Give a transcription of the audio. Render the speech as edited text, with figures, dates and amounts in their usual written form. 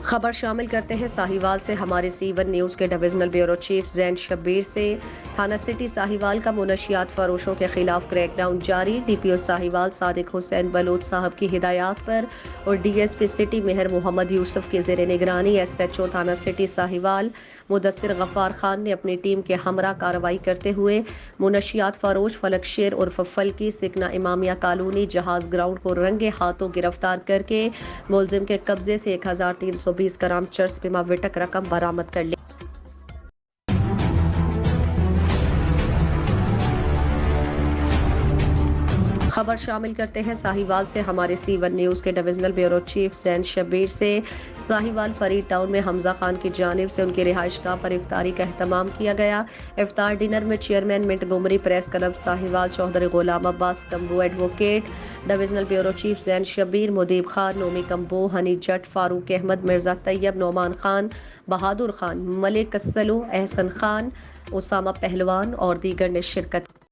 خبر شامل کرتے ہیں ساہیوال سے ہمارے سی1 نیوز کے divisional bureau chief Zain Shabbir سے۔ تھانہ سٹی ساہیوال کا منشیات فروشوں کے خلاف کریک ڈاؤن جاری۔ ڈی پی او ساہیوال صادق حسین بلوچ صاحب کی ہدایات پر اور ڈی ایس پی سٹی مہر محمد یوسف کے زیر نگرانی ایس ایچ او تھانہ سٹی ساہیوال مدثر غفار خان نے اپنی ٹیم کے ہمراہ کارروائی کرتے ہوئے منشیات فروش فلک شیر عرف فلکی سکنا امامیہ کالونی جہاز گراؤنڈ کو رنگے ہاتھوں گرفتار کر کے ملزم کے قبضے سے 1320 گرام چرس پیما وٹک رقم برآمد کر لی۔ خبر شامل کرتے ہیں ساہیوال سے ہمارے سی1 نیوز کے divisional bureau chief Zain Shabbir سے۔ ساہیوال فرید ٹاؤن میں حمزہ خان کی جانب سے ان کی رہائش گاہ پر افطاری کا اہتمام کیا گیا۔ افطار ڈنر میں chairman Montgomery press club Sahiwal Chaudhry Ghulam Abbas Kamboh advocate divisional bureau chief Zain Shabbir مدیب خان نومی کمبو ہنی جٹ فاروق احمد مرزا طیب نعمان خان بہادر خان ملک السلو احسن خان اسامہ پہلوان اور دیگر نے شرکت کی۔